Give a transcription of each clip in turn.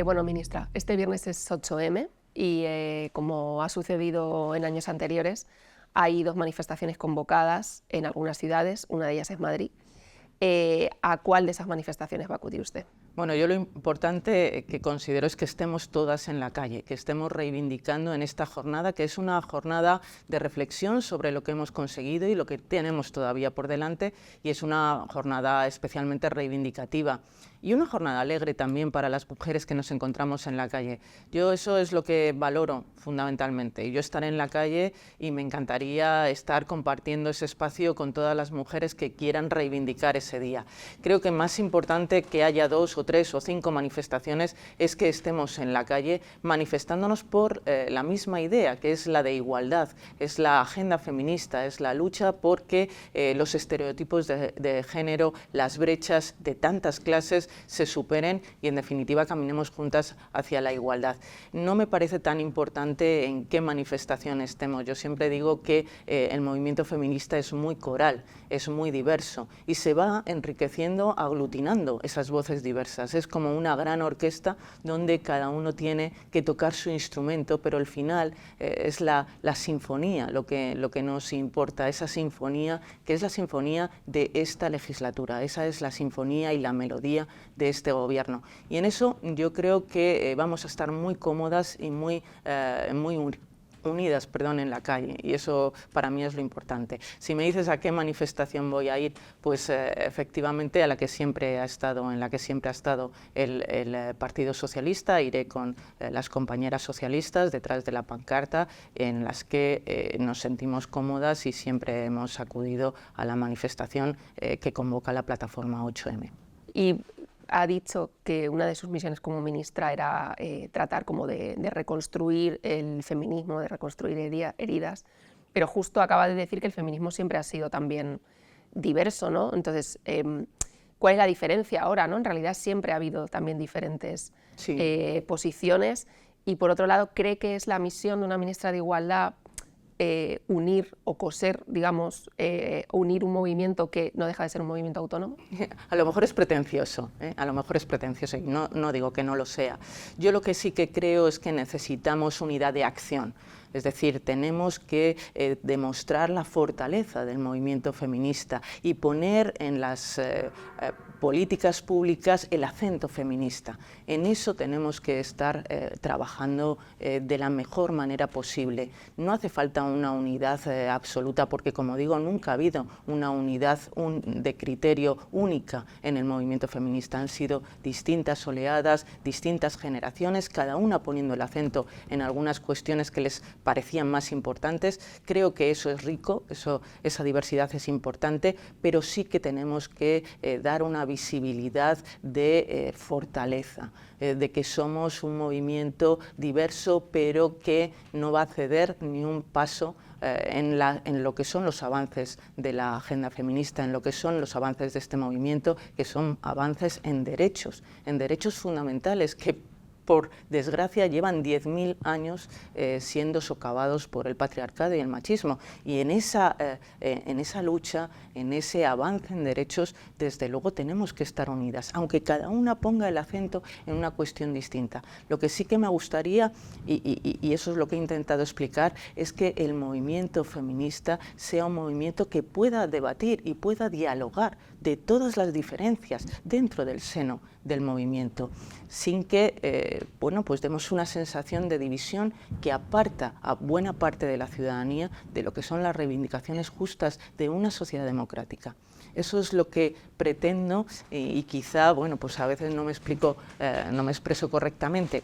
Bueno, ministra, este viernes es 8M y como ha sucedido en años anteriores, hay dos manifestaciones convocadas en algunas ciudades, una de ellas es Madrid. ¿A cuál de esas manifestaciones va a acudir usted? Bueno, yo lo importante que considero es que estemos todas en la calle, que estemos reivindicando en esta jornada, que es una jornada de reflexión sobre lo que hemos conseguido y lo que tenemos todavía por delante, y es una jornada especialmente reivindicativa. Y una jornada alegre también para las mujeres que nos encontramos en la calle. Yo eso es lo que valoro fundamentalmente. Yo estaré en la calle y me encantaría estar compartiendo ese espacio con todas las mujeres que quieran reivindicar ese día. Creo que más importante que haya 2 o 3 o 5 manifestaciones es que estemos en la calle manifestándonos por la misma idea, que es la de igualdad, es la agenda feminista, es la lucha porque los estereotipos de género, las brechas de tantas clases se superen y en definitiva caminemos juntas hacia la igualdad. No me parece tan importante en qué manifestación estemos. Yo siempre digo que el movimiento feminista es muy coral, es muy diverso y se va enriqueciendo aglutinando esas voces diversas. Es como una gran orquesta donde cada uno tiene que tocar su instrumento, pero al final es la sinfonía lo que nos importa, esa sinfonía que es la sinfonía de esta legislatura, esa es la sinfonía y la melodía de este gobierno. Y en eso yo creo que vamos a estar muy cómodas y muy unidas, en la calle, y eso para mí es lo importante. Si me dices a qué manifestación voy a ir, pues efectivamente a la que siempre ha estado, en la que siempre ha estado el Partido Socialista. Iré con las compañeras socialistas detrás de la pancarta, en las que nos sentimos cómodas y siempre hemos acudido a la manifestación que convoca la plataforma 8M. Y ha dicho que una de sus misiones como ministra era tratar como de reconstruir el feminismo, de reconstruir heridas, pero justo acaba de decir que el feminismo siempre ha sido también diverso, ¿no? Entonces, ¿cuál es la diferencia ahora, ¿no? En realidad siempre ha habido también diferentes posiciones, y por otro lado, ¿cree que es la misión de una ministra de Igualdad unir o coser, digamos, unir un movimiento que no deja de ser un movimiento autónomo? A lo mejor es pretencioso, a lo mejor es pretencioso, y no digo que no lo sea. Yo lo que sí que creo es que necesitamos unidad de acción. Es decir, tenemos que demostrar la fortaleza del movimiento feminista y poner en las políticas públicas el acento feminista. En eso tenemos que estar trabajando de la mejor manera posible. No hace falta una unidad absoluta, porque, como digo, nunca ha habido una unidad de criterio única en el movimiento feminista. Han sido distintas oleadas, distintas generaciones, cada una poniendo el acento en algunas cuestiones que les parecían más importantes. Creo que eso es rico, esa diversidad es importante, pero sí que tenemos que dar una visibilidad de fortaleza, de que somos un movimiento diverso, pero que no va a ceder ni un paso en lo que son los avances de la agenda feminista, en lo que son los avances de este movimiento, que son avances en derechos fundamentales que, por desgracia, llevan 10.000 años siendo socavados por el patriarcado y el machismo. Y en esa lucha, en ese avance en derechos, desde luego tenemos que estar unidas, aunque cada una ponga el acento en una cuestión distinta. Lo que sí que me gustaría, y eso es lo que he intentado explicar, es que el movimiento feminista sea un movimiento que pueda debatir y pueda dialogar de todas las diferencias dentro del seno del movimiento, sin que pues demos una sensación de división que aparta a buena parte de la ciudadanía de lo que son las reivindicaciones justas de una sociedad democrática. Eso es lo que pretendo, y quizá, pues a veces no me expreso correctamente.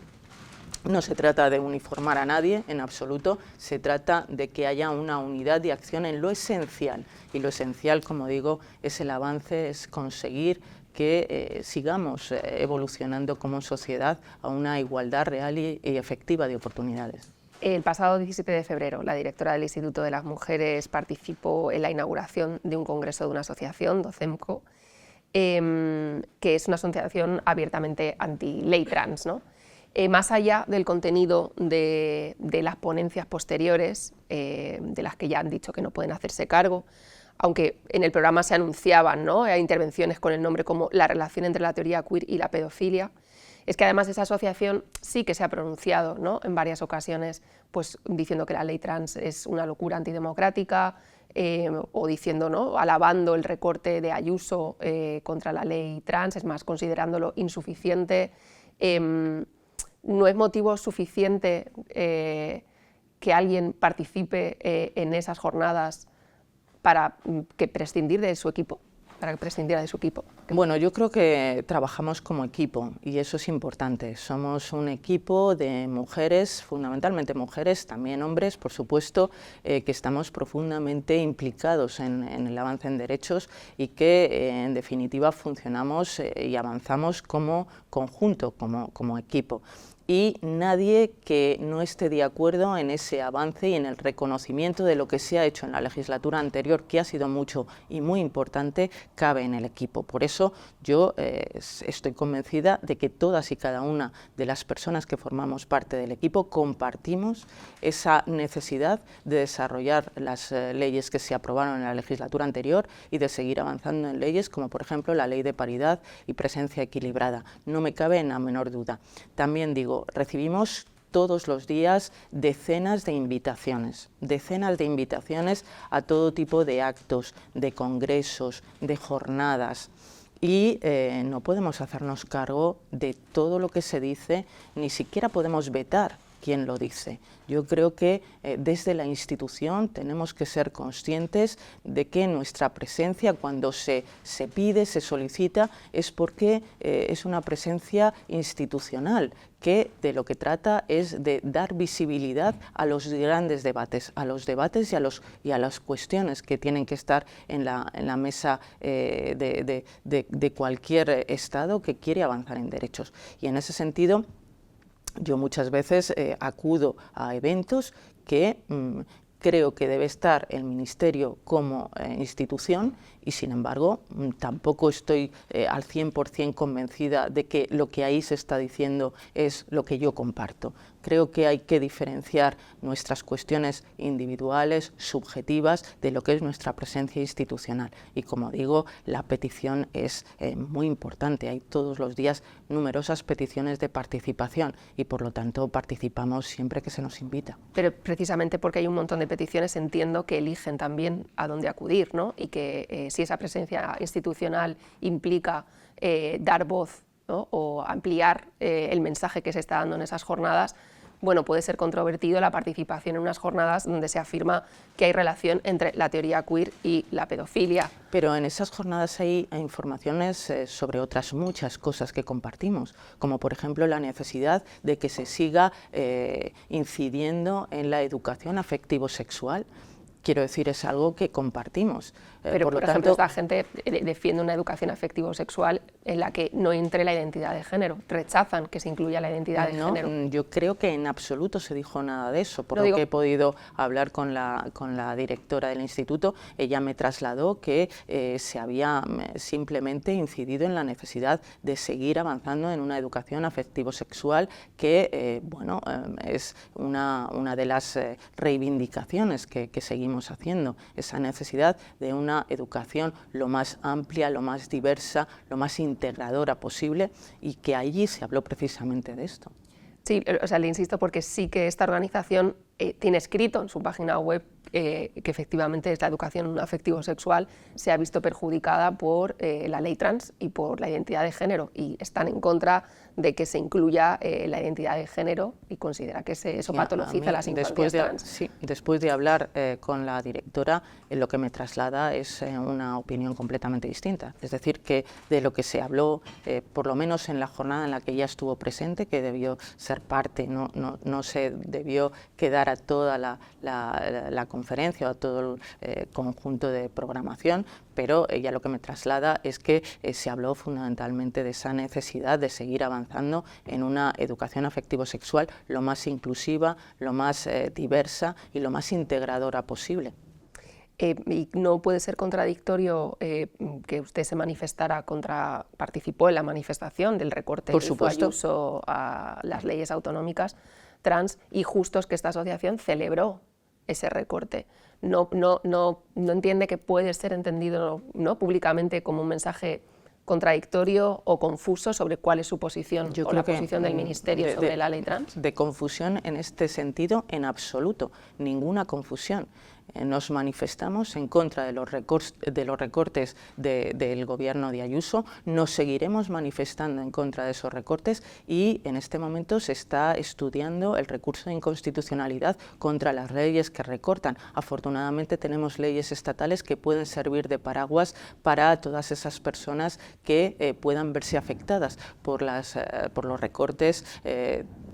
No se trata de uniformar a nadie en absoluto, se trata de que haya una unidad de acción en lo esencial, y lo esencial, como digo, es el avance, es conseguir que sigamos evolucionando como sociedad a una igualdad real y efectiva de oportunidades. El pasado 17 de febrero, la directora del Instituto de las Mujeres participó en la inauguración de un congreso de una asociación, Docemco, que es una asociación abiertamente anti-ley trans, ¿no? Más allá del contenido de las ponencias posteriores, de las que ya han dicho que no pueden hacerse cargo, aunque en el programa se anunciaban, ¿no?, intervenciones con el nombre como la relación entre la teoría queer y la pedofilia, es que además esa asociación sí que se ha pronunciado, ¿no?, en varias ocasiones, pues diciendo que la ley trans es una locura antidemocrática, o diciendo, ¿no?, alabando el recorte de Ayuso contra la ley trans, es más, considerándolo insuficiente. No es motivo suficiente que alguien participe en esas jornadas para que prescindir de su equipo, para que prescindiera de su equipo. Bueno, yo creo que trabajamos como equipo y eso es importante. Somos un equipo de mujeres, fundamentalmente mujeres, también hombres, por supuesto, que estamos profundamente implicados en el avance en derechos y que, en definitiva, funcionamos y avanzamos como conjunto, como equipo. Y nadie que no esté de acuerdo en ese avance y en el reconocimiento de lo que se ha hecho en la legislatura anterior, que ha sido mucho y muy importante, cabe en el equipo. Por eso yo estoy convencida de que todas y cada una de las personas que formamos parte del equipo compartimos esa necesidad de desarrollar las leyes que se aprobaron en la legislatura anterior y de seguir avanzando en leyes como, por ejemplo, la ley de paridad y presencia equilibrada. No me cabe la menor duda. También digo, recibimos todos los días decenas de invitaciones a todo tipo de actos, de congresos, de jornadas. Y no podemos hacernos cargo de todo lo que se dice, ni siquiera podemos vetar quién lo dice. Yo creo que desde la institución tenemos que ser conscientes de que nuestra presencia, cuando se pide, se solicita, es porque es una presencia institucional, que de lo que trata es de dar visibilidad a los grandes debates, y a las cuestiones que tienen que estar en la mesa de cualquier Estado que quiere avanzar en derechos. Y en ese sentido, yo muchas veces acudo a eventos que creo que debe estar el Ministerio como institución y, sin embargo, tampoco estoy al 100% convencida de que lo que ahí se está diciendo es lo que yo comparto. Creo que hay que diferenciar nuestras cuestiones individuales, subjetivas, de lo que es nuestra presencia institucional. Y, como digo, la petición es muy importante. Hay todos los días numerosas peticiones de participación y, por lo tanto, participamos siempre que se nos invita. Pero precisamente porque hay un montón de peticiones, entiendo que eligen también a dónde acudir, ¿no? Y que si esa presencia institucional implica dar voz, ¿no?, o ampliar el mensaje que se está dando en esas jornadas, bueno, puede ser controvertido la participación en unas jornadas donde se afirma que hay relación entre la teoría queer y la pedofilia. Pero en esas jornadas hay informaciones sobre otras muchas cosas que compartimos, como por ejemplo la necesidad de que se siga incidiendo en la educación afectivo-sexual. Quiero decir, es algo que compartimos. Pero, por ejemplo, esta gente defiende una educación afectivo-sexual en la que no entre la identidad de género. Rechazan que se incluya la identidad de género. Yo creo que en absoluto se dijo nada de eso. Por lo que he podido hablar con la directora del instituto, ella me trasladó que se había simplemente incidido en la necesidad de seguir avanzando en una educación afectivo-sexual que, bueno, es una de las reivindicaciones que seguimos haciendo, esa necesidad de una educación lo más amplia, lo más diversa, lo más integradora posible, y que allí se habló precisamente de esto. Sí, o sea, le insisto porque sí que esta organización tiene escrito en su página web que efectivamente esta educación afectivo-sexual se ha visto perjudicada por la ley trans y por la identidad de género, y están en contra de que se incluya la identidad de género y considera que eso patologiza las infancias trans. Sí, después de hablar con la directora, lo que me traslada es una opinión completamente distinta. Es decir, que de lo que se habló, por lo menos en la jornada en la que ella estuvo presente, que debió ser parte, no se debió quedar a toda la conferencia o a todo el conjunto de programación, pero ella lo que me traslada es que se habló fundamentalmente de esa necesidad de seguir avanzando en una educación afectivo-sexual lo más inclusiva, lo más diversa y lo más integradora posible. Y no puede ser contradictorio que usted se manifestara participó en la manifestación del recorte Por que hizo Ayuso a las leyes autonómicas trans, y justo es que esta asociación celebró ese recorte. No entiende que puede ser entendido, ¿no?, públicamente como un mensaje contradictorio o confuso sobre cuál es su posición Yo o creo la que posición del Ministerio sobre la ley trans. De confusión en este sentido, en absoluto, ninguna confusión. Nos manifestamos en contra de los recortes del gobierno de Ayuso, nos seguiremos manifestando en contra de esos recortes y en este momento se está estudiando el recurso de inconstitucionalidad contra las leyes que recortan. Afortunadamente tenemos leyes estatales que pueden servir de paraguas para todas esas personas que puedan verse afectadas por los recortes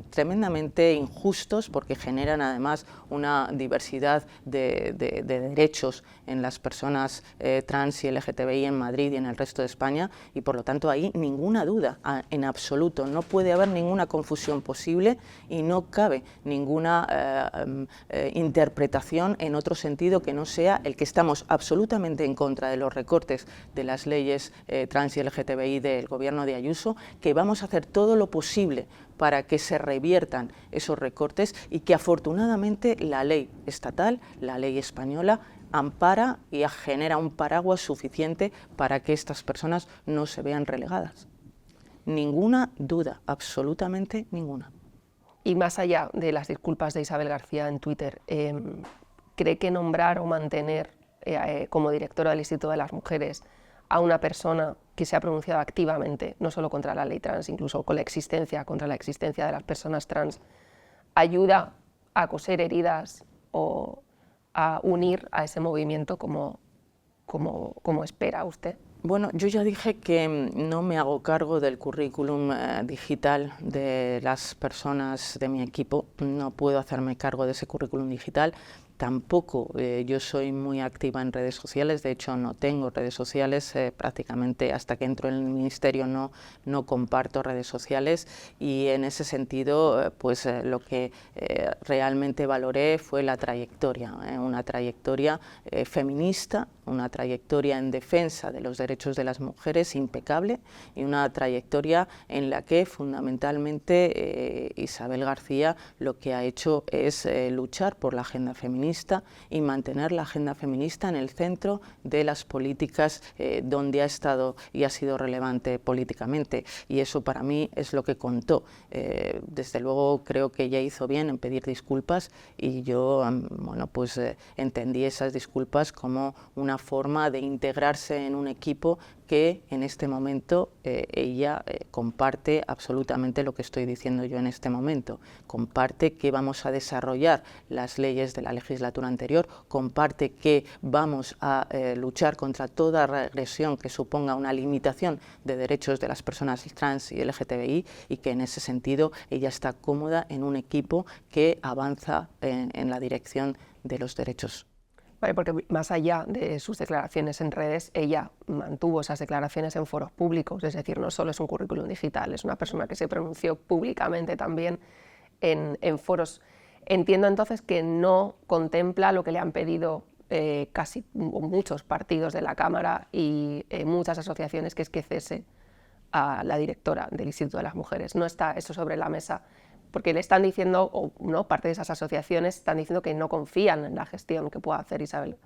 tremendamente injustos, porque generan además una diversidad de derechos en las personas trans y LGTBI en Madrid y en el resto de España, y por lo tanto ahí ninguna duda en absoluto, no puede haber ninguna confusión posible y no cabe ninguna interpretación en otro sentido que no sea el que estamos absolutamente en contra de los recortes de las leyes trans y LGTBI del gobierno de Ayuso, que vamos a hacer todo lo posible para que se reviertan esos recortes y que afortunadamente la ley estatal, la ley española, ampara y genera un paraguas suficiente para que estas personas no se vean relegadas. Ninguna duda, absolutamente ninguna. Y más allá de las disculpas de Isabel García en Twitter, ¿cree que nombrar o mantener como directora del Instituto de las Mujeres a una persona que se ha pronunciado activamente, no solo contra la ley trans, incluso contra la existencia de las personas trans, ayuda a coser heridas o a unir a ese movimiento como espera usted? Bueno, yo ya dije que no me hago cargo del currículum digital de las personas de mi equipo, no puedo hacerme cargo de ese currículum digital. Tampoco yo soy muy activa en redes sociales, de hecho no tengo redes sociales, prácticamente hasta que entro en el ministerio no comparto redes sociales, y en ese sentido pues lo que realmente valoré fue la trayectoria, una trayectoria feminista, una trayectoria en defensa de los derechos de las mujeres impecable, y una trayectoria en la que fundamentalmente Isabel García lo que ha hecho es luchar por la agenda feminista y mantener la agenda feminista en el centro de las políticas donde ha estado y ha sido relevante políticamente, y eso para mí es lo que contó. Desde luego creo que ella hizo bien en pedir disculpas, y yo bueno, pues entendí esas disculpas como una forma de integrarse en un equipo que en este momento ella comparte absolutamente lo que estoy diciendo yo en este momento, comparte que vamos a desarrollar las leyes de la legislatura anterior, comparte que vamos a luchar contra toda regresión que suponga una limitación de derechos de las personas trans y LGTBI, y que en ese sentido ella está cómoda en un equipo que avanza en la dirección de los derechos. Vale, porque más allá de sus declaraciones en redes, ella mantuvo esas declaraciones en foros públicos, es decir, no solo es un currículum digital, es una persona que se pronunció públicamente también en foros. Entiendo entonces que no contempla lo que le han pedido casi muchos partidos de la Cámara y muchas asociaciones, que es que cese a la directora del Instituto de las Mujeres. No está eso sobre la mesa, porque le están diciendo, o no, parte de esas asociaciones están diciendo que no confían en la gestión que pueda hacer Isabel.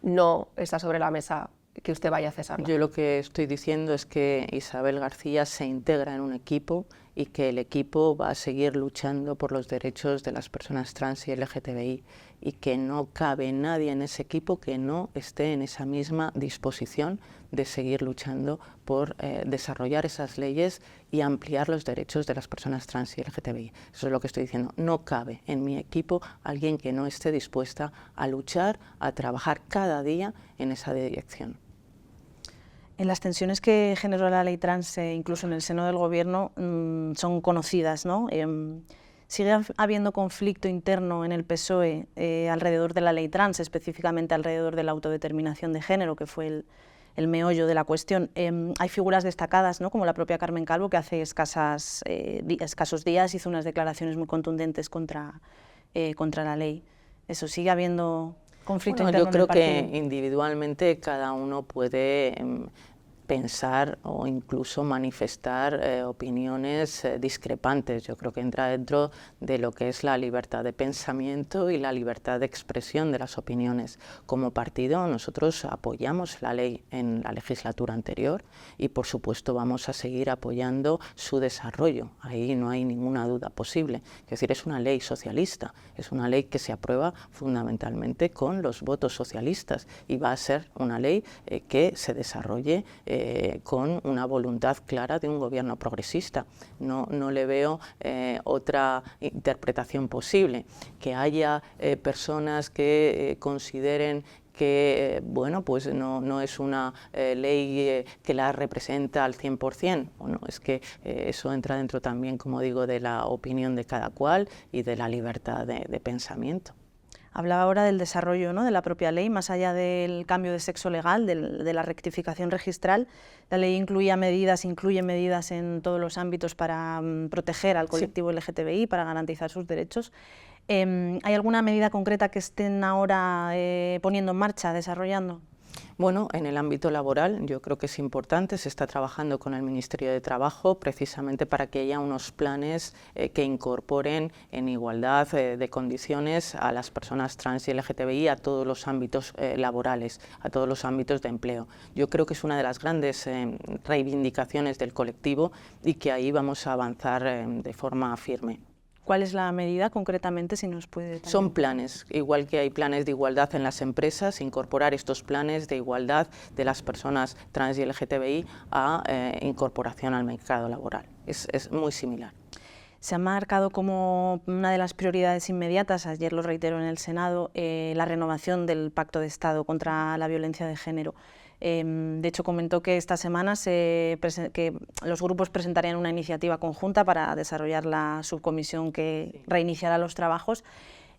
No está sobre la mesa que usted vaya a cesarla. Yo lo que estoy diciendo es que Isabel García se integra en un equipo y que el equipo va a seguir luchando por los derechos de las personas trans y LGTBI, y que no cabe nadie en ese equipo que no esté en esa misma disposición de seguir luchando por desarrollar esas leyes y ampliar los derechos de las personas trans y LGTBI. Eso es lo que estoy diciendo. No cabe en mi equipo alguien que no esté dispuesta a luchar, a trabajar cada día en esa dirección. En las tensiones que generó la ley trans, incluso en el seno del Gobierno, son conocidas, ¿no? Sigue habiendo conflicto interno en el PSOE alrededor de la ley trans, específicamente alrededor de la autodeterminación de género, que fue el meollo de la cuestión. Hay figuras destacadas, ¿no?, como la propia Carmen Calvo, que hace escasos días hizo unas declaraciones muy contundentes contra la ley. Eso, sigue habiendo conflicto interno yo creo en el partido. que individualmente cada uno puede pensar o incluso manifestar opiniones discrepantes. Yo creo que entra dentro de lo que es la libertad de pensamiento y la libertad de expresión de las opiniones. Como partido nosotros apoyamos la ley en la legislatura anterior y por supuesto vamos a seguir apoyando su desarrollo. Ahí no hay ninguna duda posible. Es decir, es una ley socialista, es una ley que se aprueba fundamentalmente con los votos socialistas y va a ser una ley que se desarrolle con una voluntad clara de un gobierno progresista. No le veo otra interpretación posible. Que haya personas que consideren que bueno, pues no es una ley que la representa al 100%. Bueno, es que eso entra dentro también, como digo, de la opinión de cada cual y de la libertad de pensamiento. Hablaba ahora del desarrollo, ¿no?, de la propia ley, más allá del cambio de sexo legal, de la rectificación registral. La ley incluye medidas en todos los ámbitos para proteger al colectivo LGTBI, para garantizar sus derechos. ¿Hay alguna medida concreta que estén ahora poniendo en marcha, desarrollando? Bueno, en el ámbito laboral yo creo que es importante, se está trabajando con el Ministerio de Trabajo precisamente para que haya unos planes que incorporen en igualdad de condiciones a las personas trans y LGTBI a todos los ámbitos laborales, a todos los ámbitos de empleo. Yo creo que es una de las grandes reivindicaciones del colectivo y que ahí vamos a avanzar de forma firme. ¿Cuál es la medida concretamente, si nos puede también? Son planes, igual que hay planes de igualdad en las empresas, incorporar estos planes de igualdad de las personas trans y LGTBI a incorporación al mercado laboral. Es muy similar. Se ha marcado como una de las prioridades inmediatas, ayer lo reitero en el Senado, la renovación del Pacto de Estado contra la violencia de género. De hecho, comentó que esta semana que los grupos presentarían una iniciativa conjunta para desarrollar la subcomisión que reiniciará los trabajos.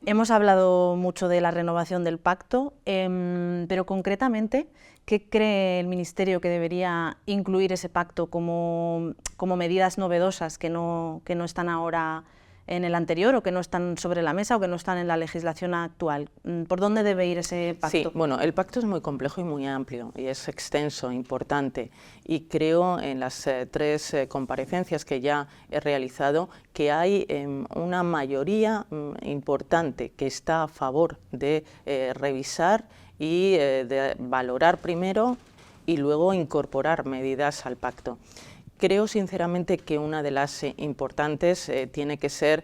Hemos hablado mucho de la renovación del pacto, pero concretamente, ¿qué cree el Ministerio que debería incluir ese pacto como medidas novedosas que no están ahora en el anterior o que no están sobre la mesa o que no están en la legislación actual? ¿Por dónde debe ir ese pacto? Sí, bueno, el pacto es muy complejo y muy amplio y es extenso, importante, y creo en las tres comparecencias que ya he realizado que hay una mayoría importante que está a favor de revisar y de valorar primero y luego incorporar medidas al pacto. Creo sinceramente que una de las importantes tiene que ser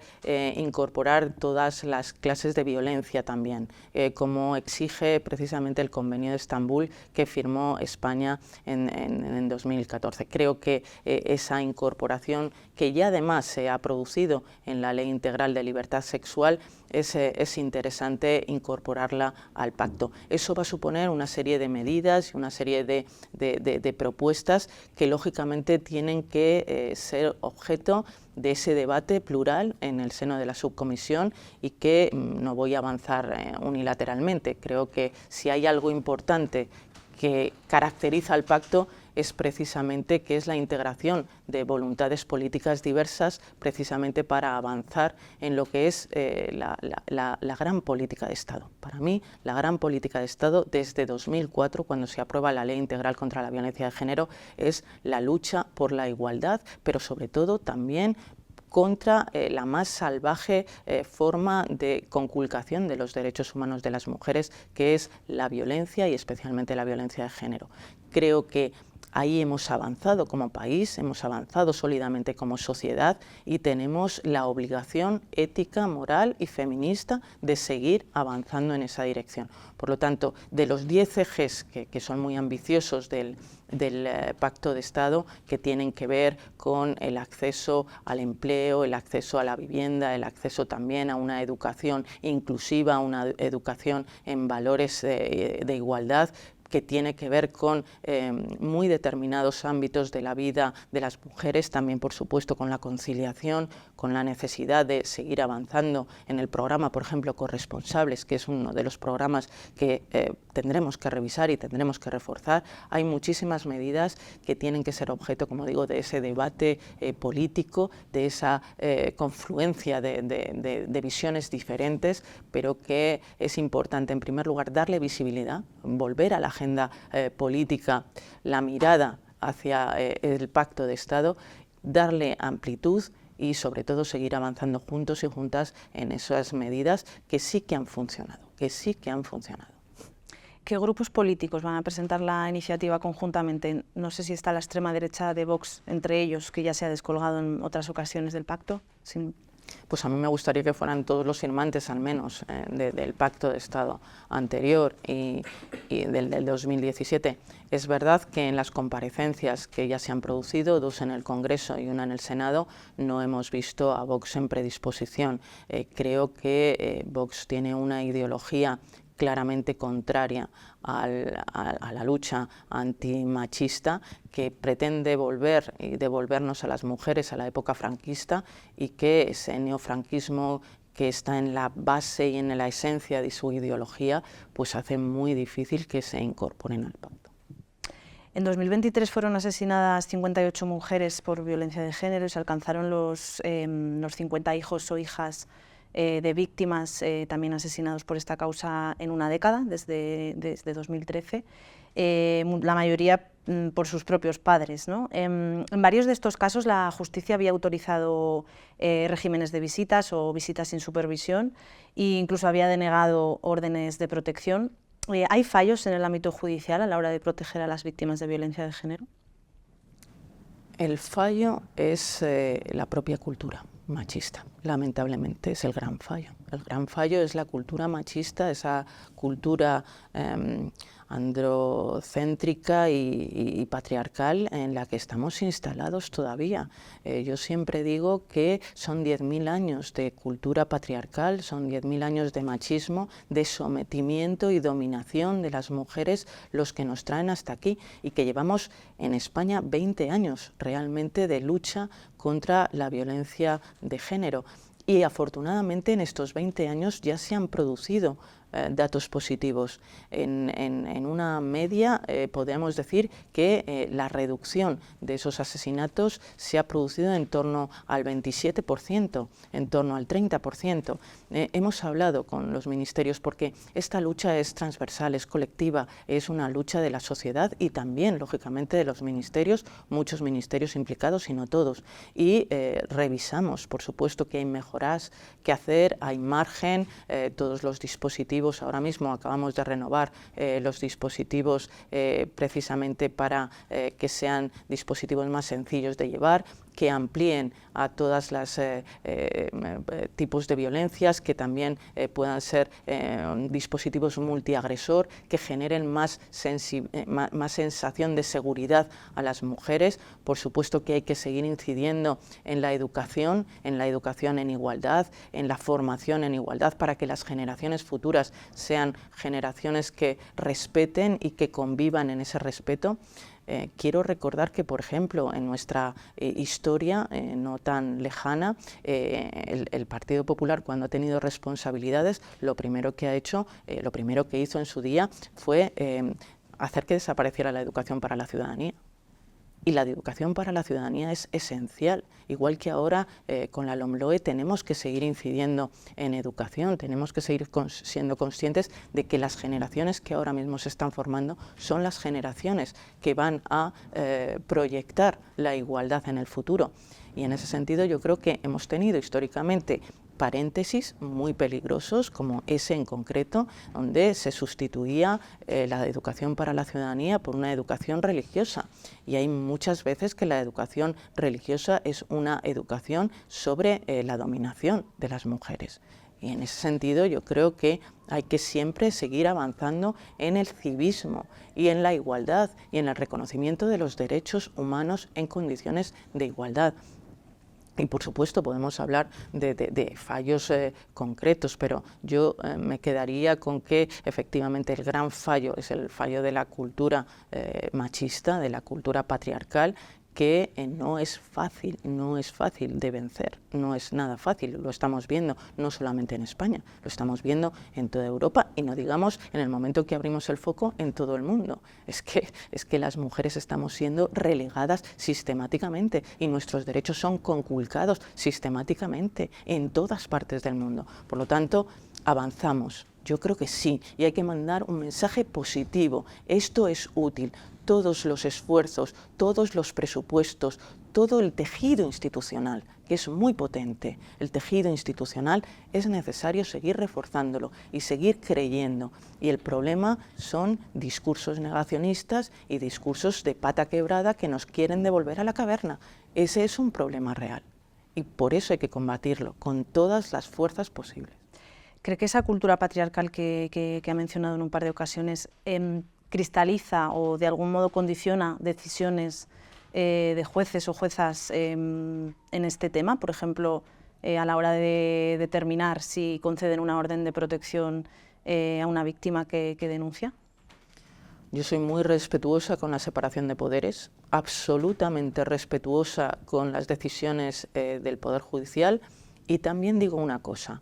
incorporar todas las clases de violencia también, como exige precisamente el Convenio de Estambul que firmó España en 2014. Creo que esa incorporación, que ya además se ha producido en la Ley Integral de Libertad Sexual, es interesante incorporarla al pacto. Eso va a suponer una serie de medidas y una serie de propuestas que lógicamente tienen que ser objeto de ese debate plural en el seno de la subcomisión y que no voy a avanzar unilateralmente. Creo que si hay algo importante que caracteriza al pacto es precisamente que es la integración de voluntades políticas diversas precisamente para avanzar en lo que es la gran política de Estado. Para mí, la gran política de Estado desde 2004, cuando se aprueba la Ley Integral contra la Violencia de Género, es la lucha por la igualdad, pero sobre todo también contra la más salvaje forma de conculcación de los derechos humanos de las mujeres, que es la violencia y especialmente la violencia de género. Creo que ahí hemos avanzado como país, hemos avanzado sólidamente como sociedad y tenemos la obligación ética, moral y feminista de seguir avanzando en esa dirección. Por lo tanto, de los 10 ejes que son muy ambiciosos del Pacto de Estado, que tienen que ver con el acceso al empleo, el acceso a la vivienda, el acceso también a una educación inclusiva, una educación en valores de igualdad, que tiene que ver con muy determinados ámbitos de la vida de las mujeres, también por supuesto con la conciliación, con la necesidad de seguir avanzando en el programa, por ejemplo, Corresponsables, que es uno de los programas que tendremos que revisar y tendremos que reforzar. Hay muchísimas medidas que tienen que ser objeto, como digo, de ese debate político, de esa confluencia de visiones diferentes, pero que es importante, en primer lugar, darle visibilidad, volver a la agenda política la mirada hacia el pacto de Estado, darle amplitud y sobre todo seguir avanzando juntos y juntas en esas medidas que sí que han funcionado, ¿Qué grupos políticos van a presentar la iniciativa conjuntamente? No sé si está la extrema derecha de Vox entre ellos, que ya se ha descolgado en otras ocasiones del pacto. Pues a mí me gustaría que fueran todos los firmantes, al menos, del Pacto de Estado anterior y del 2017. Es verdad que en las comparecencias que ya se han producido, 2 en el Congreso y 1 en el Senado, no hemos visto a Vox en predisposición. Creo que Vox tiene una ideología claramente contraria a la lucha antimachista, que pretende volver y devolvernos a las mujeres a la época franquista, y que ese neofranquismo que está en la base y en la esencia de su ideología, pues hace muy difícil que se incorporen al pacto. En 2023 fueron asesinadas 58 mujeres por violencia de género y se alcanzaron los 50 hijos o hijas de víctimas también asesinados por esta causa en una década, desde 2013, la mayoría por sus propios padres, ¿no? En varios de estos casos la justicia había autorizado regímenes de visitas o visitas sin supervisión e incluso había denegado órdenes de protección. ¿Hay fallos en el ámbito judicial a la hora de proteger a las víctimas de violencia de género? El fallo es la propia cultura machista, lamentablemente es el gran fallo. El gran fallo es la cultura machista, esa cultura androcéntrica y patriarcal en la que estamos instalados todavía. Yo siempre digo que son 10.000 años de cultura patriarcal, son 10.000 años de machismo, de sometimiento y dominación de las mujeres los que nos traen hasta aquí, y que llevamos en España 20 años realmente de lucha contra la violencia de género. Y afortunadamente en estos 20 años ya se han producido datos positivos. En una media podemos decir que la reducción de esos asesinatos se ha producido en torno al 27%, en torno al 30%. Hemos hablado con los ministerios porque esta lucha es transversal, es colectiva, es una lucha de la sociedad y también, lógicamente, de los ministerios, muchos ministerios implicados y no todos. Y revisamos, por supuesto, que hay mejoras que hacer, hay margen, todos los dispositivos. Ahora mismo acabamos de renovar los dispositivos precisamente para que sean dispositivos más sencillos de llevar, que amplíen a todas las tipos de violencias, que también puedan ser dispositivos multiagresor, que generen más sensación de seguridad a las mujeres. Por supuesto que hay que seguir incidiendo en la educación en igualdad, en la formación en igualdad, para que las generaciones futuras sean generaciones que respeten y que convivan en ese respeto. Quiero recordar que, por ejemplo, en nuestra historia no tan lejana, el Partido Popular, cuando ha tenido responsabilidades, lo primero que hizo en su día fue hacer que desapareciera la educación para la ciudadanía. Y la educación para la ciudadanía es esencial, igual que ahora con la LOMLOE tenemos que seguir incidiendo en educación, tenemos que seguir siendo conscientes de que las generaciones que ahora mismo se están formando son las generaciones que van a proyectar la igualdad en el futuro. Y en ese sentido yo creo que hemos tenido históricamente paréntesis muy peligrosos, como ese en concreto, donde se sustituía la educación para la ciudadanía por una educación religiosa. Y hay muchas veces que la educación religiosa es una educación sobre la dominación de las mujeres. Y en ese sentido yo creo que hay que siempre seguir avanzando en el civismo y en la igualdad y en el reconocimiento de los derechos humanos en condiciones de igualdad. Y por supuesto podemos hablar de fallos concretos, pero yo me quedaría con que efectivamente el gran fallo es el fallo de la cultura machista, de la cultura patriarcal, que no es fácil de vencer, no es nada fácil, lo estamos viendo no solamente en España, lo estamos viendo en toda Europa y no digamos en el momento que abrimos el foco en todo el mundo. Es que las mujeres estamos siendo relegadas sistemáticamente y nuestros derechos son conculcados sistemáticamente en todas partes del mundo. Por lo tanto, avanzamos. Yo creo que sí, y hay que mandar un mensaje positivo. Esto es útil. Todos los esfuerzos, todos los presupuestos, todo el tejido institucional, que es muy potente, el tejido institucional, es necesario seguir reforzándolo y seguir creyendo. Y el problema son discursos negacionistas y discursos de pata quebrada que nos quieren devolver a la caverna. Ese es un problema real y por eso hay que combatirlo con todas las fuerzas posibles. ¿Cree que esa cultura patriarcal que ha mencionado en un par de ocasiones cristaliza o de algún modo condiciona decisiones de jueces o juezas en este tema? Por ejemplo, a la hora de determinar si conceden una orden de protección a una víctima que denuncia. Yo soy muy respetuosa con la separación de poderes, absolutamente respetuosa con las decisiones del Poder Judicial, y también digo una cosa: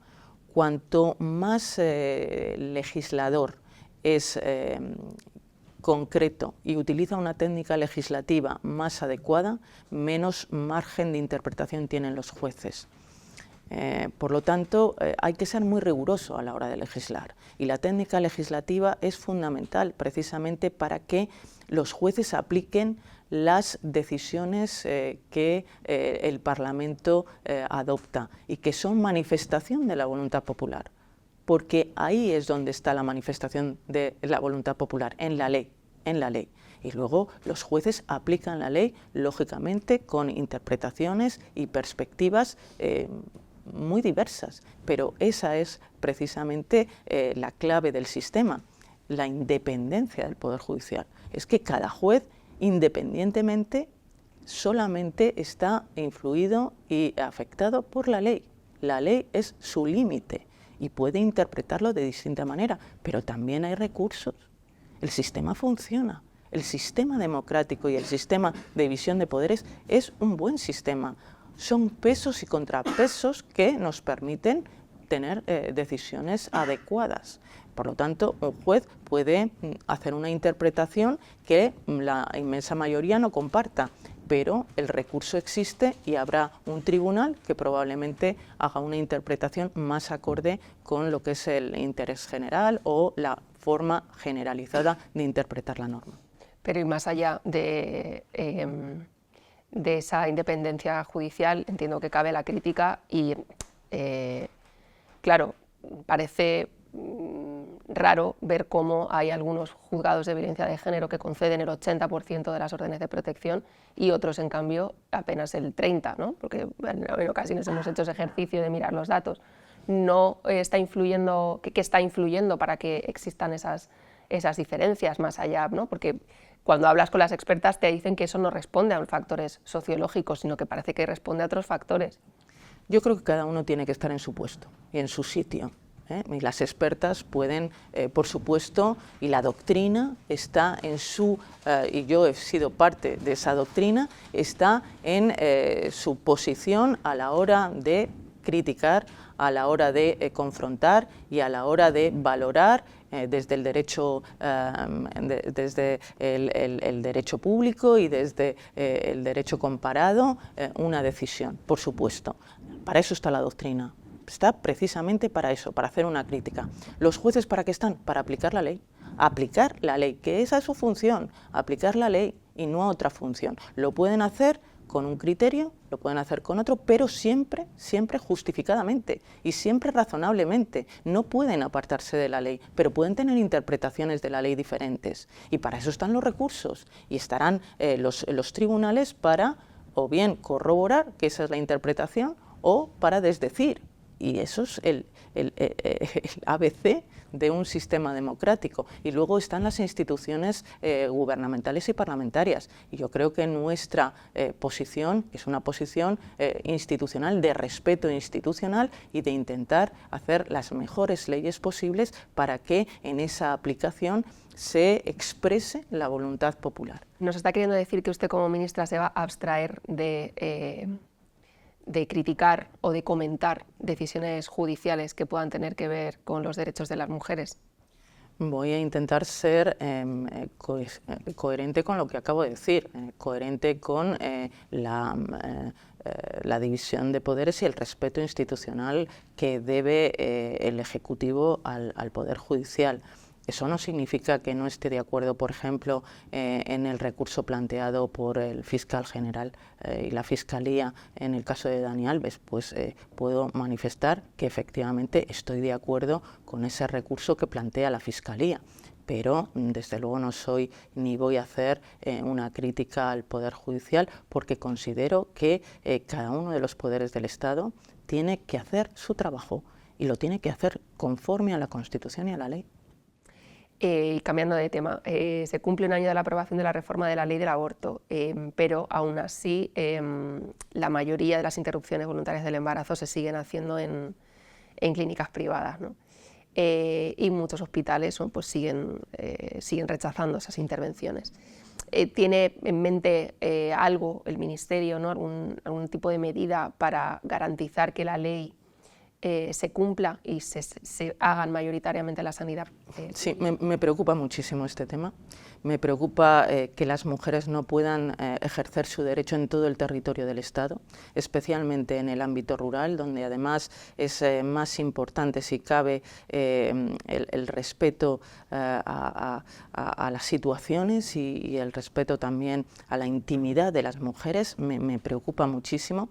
cuanto más legislador es concreto y utiliza una técnica legislativa más adecuada, menos margen de interpretación tienen los jueces. Por lo tanto, hay que ser muy riguroso a la hora de legislar, y la técnica legislativa es fundamental precisamente para que los jueces apliquen las decisiones que el Parlamento adopta y que son manifestación de la voluntad popular, porque ahí es donde está la manifestación de la voluntad popular, en la ley, en la ley. Y luego los jueces aplican la ley, lógicamente, con interpretaciones y perspectivas muy diversas, pero esa es precisamente la clave del sistema, la independencia del Poder Judicial. Es que cada juez, independientemente, solamente está influido y afectado por la ley. La ley es su límite y puede interpretarlo de distinta manera, pero también hay recursos. El sistema funciona. El sistema democrático y el sistema de división de poderes es un buen sistema. Son pesos y contrapesos que nos permiten tener decisiones adecuadas. Por lo tanto, un juez puede hacer una interpretación que la inmensa mayoría no comparta, pero el recurso existe y habrá un tribunal que probablemente haga una interpretación más acorde con lo que es el interés general o la forma generalizada de interpretar la norma. Pero y más allá de esa independencia judicial, entiendo que cabe la crítica y, claro, parece raro ver cómo hay algunos juzgados de violencia de género que conceden el 80% de las órdenes de protección y otros, en cambio, apenas el 30%, ¿no? Porque en ocasiones hemos hecho ese ejercicio de mirar los datos. No está influyendo, ¿qué está influyendo para que existan esas diferencias más allá, ¿no? Porque cuando hablas con las expertas te dicen que eso no responde a factores sociológicos, sino que parece que responde a otros factores. Yo creo que cada uno tiene que estar en su puesto y en su sitio. Y las expertas pueden, por supuesto, y la doctrina está en su, y yo he sido parte de esa doctrina, está en su posición a la hora de criticar, a la hora de confrontar y a la hora de valorar desde el derecho, desde el derecho público y desde el derecho comparado una decisión, por supuesto. Para eso está la doctrina. Está precisamente para eso, para hacer una crítica. ¿Los jueces para qué están? Para aplicar la ley. Aplicar la ley, que esa es su función, aplicar la ley y no otra función. Lo pueden hacer con un criterio, lo pueden hacer con otro, pero siempre, siempre justificadamente y siempre razonablemente. No pueden apartarse de la ley, pero pueden tener interpretaciones de la ley diferentes. Y para eso están los recursos y estarán los tribunales para o bien corroborar que esa es la interpretación o para desdecir. Y eso es el ABC de un sistema democrático. Y luego están las instituciones gubernamentales y parlamentarias. Y yo creo que nuestra posición es una posición institucional, de respeto institucional y de intentar hacer las mejores leyes posibles para que en esa aplicación se exprese la voluntad popular. ¿Nos está queriendo decir que usted como ministra se va a abstraer de criticar o de comentar decisiones judiciales que puedan tener que ver con los derechos de las mujeres? Voy a intentar ser coherente con lo que acabo de decir, coherente con la división de poderes y el respeto institucional que debe el Ejecutivo al Poder Judicial. Eso no significa que no esté de acuerdo, por ejemplo, en el recurso planteado por el fiscal general y la Fiscalía en el caso de Dani Alves. Pues puedo manifestar que efectivamente estoy de acuerdo con ese recurso que plantea la Fiscalía. Pero desde luego no soy ni voy a hacer una crítica al Poder Judicial, porque considero que cada uno de los poderes del Estado tiene que hacer su trabajo y lo tiene que hacer conforme a la Constitución y a la ley. Y cambiando de tema, se cumple un año de la aprobación de la reforma de la ley del aborto, pero aún así la mayoría de las interrupciones voluntarias del embarazo se siguen haciendo en clínicas privadas, ¿no? Y muchos hospitales pues siguen rechazando esas intervenciones. ¿Tiene en mente algo el Ministerio, ¿no? algún tipo de medida para garantizar que la ley se cumpla y se hagan mayoritariamente la sanidad? Sí, me preocupa muchísimo este tema. Me preocupa que las mujeres no puedan ejercer su derecho en todo el territorio del Estado, especialmente en el ámbito rural, donde además es más importante, si cabe, el respeto a las situaciones y el respeto también a la intimidad de las mujeres. Me preocupa muchísimo.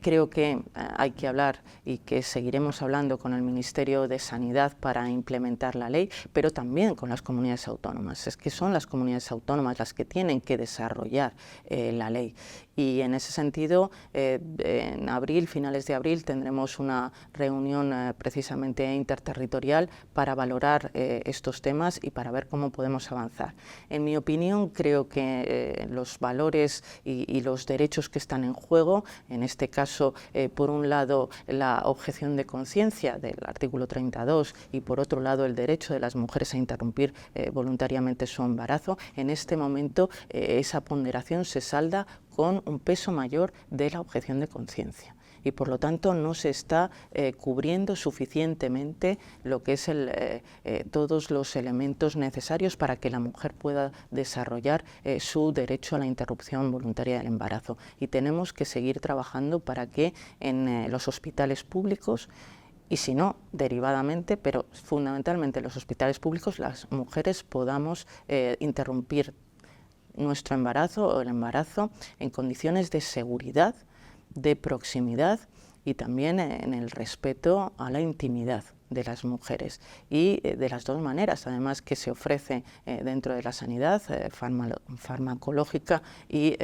Creo que hay que hablar y que seguiremos hablando con el Ministerio de Sanidad para implementar la ley, pero también con las comunidades autónomas. Es que son las comunidades autónomas las que tienen que desarrollar la ley. Y en ese sentido, en abril, finales de abril, tendremos una reunión precisamente interterritorial para valorar estos temas y para ver cómo podemos avanzar. En mi opinión, creo que los valores y los derechos que están en juego, en este caso, por un lado, la objeción de conciencia del artículo 32 y por otro lado, el derecho de las mujeres a interrumpir voluntariamente su embarazo, en este momento esa ponderación se salda con un peso mayor de la objeción de conciencia. Y por lo tanto no se está cubriendo suficientemente lo que es todos los elementos necesarios para que la mujer pueda desarrollar su derecho a la interrupción voluntaria del embarazo. Y tenemos que seguir trabajando para que en los hospitales públicos, y si no, derivadamente, pero fundamentalmente en los hospitales públicos, las mujeres podamos interrumpir nuestro embarazo o el embarazo en condiciones de seguridad, de proximidad y también en el respeto a la intimidad de las mujeres, y de las dos maneras además que se ofrece dentro de la sanidad farmacológica y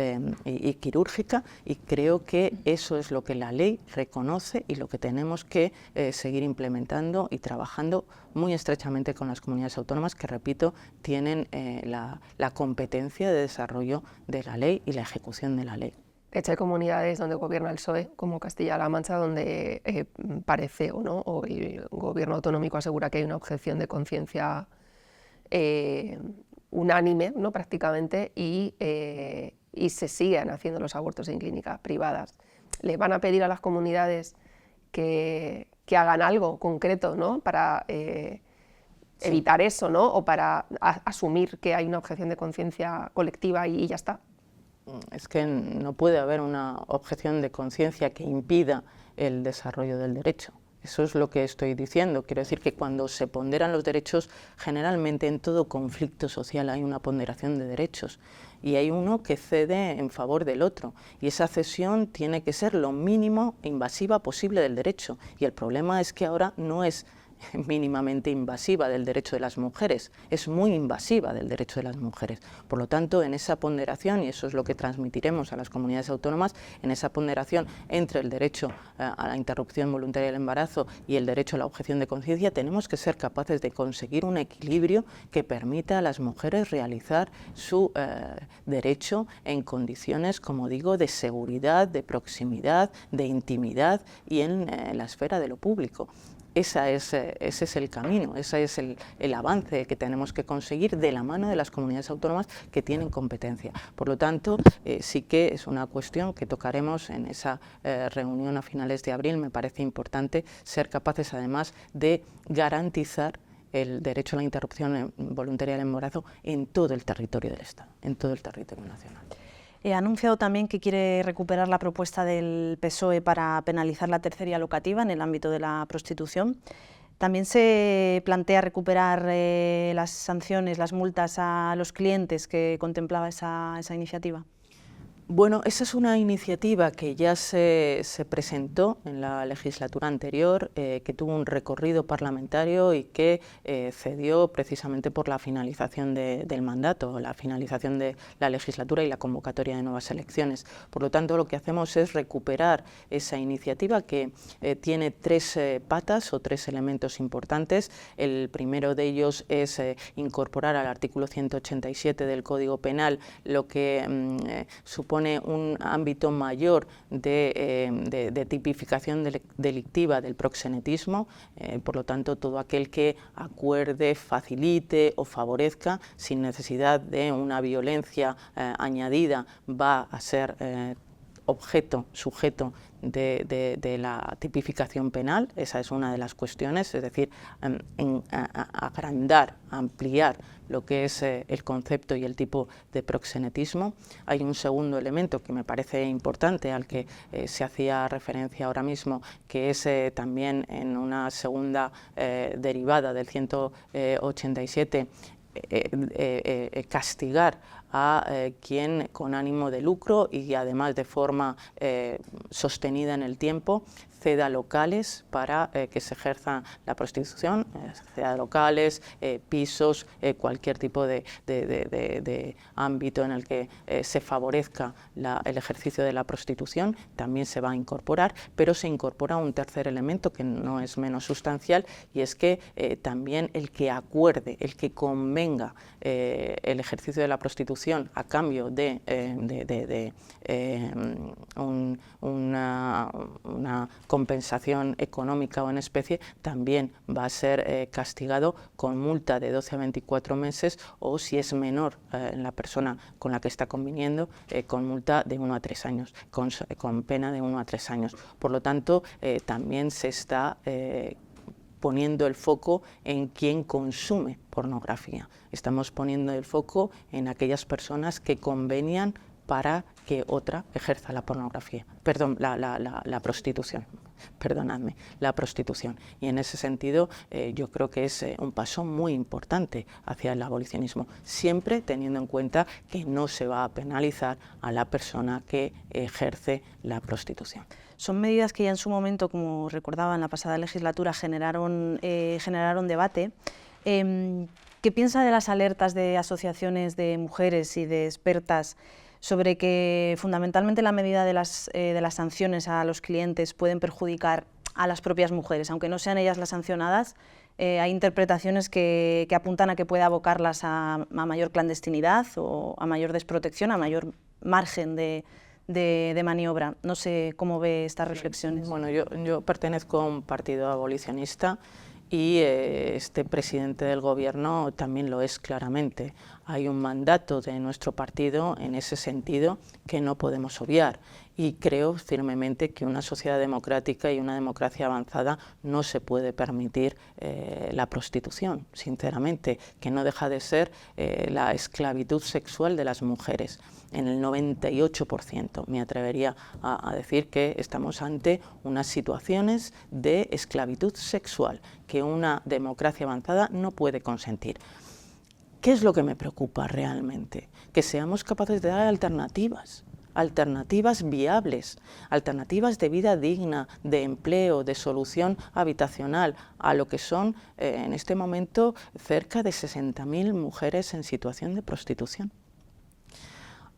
quirúrgica, y creo que eso es lo que la ley reconoce y lo que tenemos que seguir implementando y trabajando muy estrechamente con las comunidades autónomas que, repito, tienen la competencia de desarrollo de la ley y la ejecución de la ley. De hecho, hay comunidades donde gobierna el PSOE, como Castilla-La Mancha, donde parece o el gobierno autonómico asegura que hay una objeción de conciencia unánime, ¿no? prácticamente, y se siguen haciendo los abortos en clínicas privadas. ¿Le van a pedir a las comunidades que hagan algo concreto, ¿no? para evitar eso, ¿no? o para asumir que hay una objeción de conciencia colectiva y ya está? Es que no puede haber una objeción de conciencia que impida el desarrollo del derecho. Eso es lo que estoy diciendo. Quiero decir que cuando se ponderan los derechos, generalmente en todo conflicto social hay una ponderación de derechos y hay uno que cede en favor del otro, y esa cesión tiene que ser lo mínimo invasiva posible del derecho, y el problema es que ahora no es mínimamente invasiva del derecho de las mujeres, es muy invasiva del derecho de las mujeres. Por lo tanto, en esa ponderación, y eso es lo que transmitiremos a las comunidades autónomas, en esa ponderación entre el derecho a la interrupción voluntaria del embarazo y el derecho a la objeción de conciencia, tenemos que ser capaces de conseguir un equilibrio que permita a las mujeres realizar su derecho en condiciones, como digo, de seguridad, de proximidad, de intimidad y en la esfera de lo público. Ese es el camino, ese es el avance que tenemos que conseguir de la mano de las comunidades autónomas que tienen competencia. Por lo tanto, sí que es una cuestión que tocaremos en esa reunión a finales de abril. Me parece importante ser capaces además de garantizar el derecho a la interrupción voluntaria del embarazo en todo el territorio del Estado, en todo el territorio nacional. Ha anunciado también que quiere recuperar la propuesta del PSOE para penalizar la tercería locativa en el ámbito de la prostitución. También se plantea recuperar las sanciones, las multas a los clientes que contemplaba esa iniciativa. Bueno, esa es una iniciativa que ya se presentó en la legislatura anterior, que tuvo un recorrido parlamentario y que cedió precisamente por la finalización del mandato, la finalización de la legislatura y la convocatoria de nuevas elecciones. Por lo tanto, lo que hacemos es recuperar esa iniciativa que tiene tres patas o tres elementos importantes. El primero de ellos es incorporar al artículo 187 del Código Penal lo que supone un ámbito mayor de tipificación delictiva del proxenetismo, por lo tanto todo aquel que acuerde, facilite o favorezca sin necesidad de una violencia añadida va a ser sujeto de la tipificación penal. Esa es una de las cuestiones, es decir, agrandar, ampliar lo que es el concepto y el tipo de proxenetismo. Hay un segundo elemento que me parece importante, al que se hacía referencia ahora mismo, que es también en una segunda derivada del 187, castigar a quien con ánimo de lucro y además de forma sostenida en el tiempo ceda locales para que se ejerza la prostitución, ceda locales, pisos, cualquier tipo de ámbito en el que se favorezca el ejercicio de la prostitución, también se va a incorporar, pero se incorpora un tercer elemento que no es menos sustancial, y es que también el que acuerde, el que convenga el ejercicio de la prostitución a cambio de una compensación económica o en especie, también va a ser castigado con multa de 12 a 24 meses o, si es menor la persona con la que está conviniendo, con multa de 1 a 3 años, con pena de 1 a 3 años. Por lo tanto, también se está poniendo el foco en quien consume pornografía. Estamos poniendo el foco en aquellas personas que convenian para que otra ejerza la pornografía, perdón, la prostitución. Perdonadme, la prostitución. Y en ese sentido yo creo que es un paso muy importante hacia el abolicionismo, siempre teniendo en cuenta que no se va a penalizar a la persona que ejerce la prostitución. Son medidas que ya en su momento, como recordaba en la pasada legislatura, generaron debate. ¿Qué piensa de las alertas de asociaciones de mujeres y de expertas sobre que fundamentalmente la medida de las sanciones a los clientes pueden perjudicar a las propias mujeres? Aunque no sean ellas las sancionadas, hay interpretaciones que apuntan a que puede abocarlas a mayor clandestinidad o a mayor desprotección, a mayor margen de maniobra. No sé cómo ve estas reflexiones. Bueno, yo pertenezco a un partido abolicionista y este presidente del gobierno también lo es claramente. Hay un mandato de nuestro partido en ese sentido que no podemos obviar, y creo firmemente que una sociedad democrática y una democracia avanzada no se puede permitir la prostitución, sinceramente, que no deja de ser la esclavitud sexual de las mujeres. En el 98% me atrevería a decir que estamos ante unas situaciones de esclavitud sexual que una democracia avanzada no puede consentir. ¿Qué es lo que me preocupa realmente? Que seamos capaces de dar alternativas viables, alternativas de vida digna, de empleo, de solución habitacional, a lo que son en este momento cerca de 60.000 mujeres en situación de prostitución.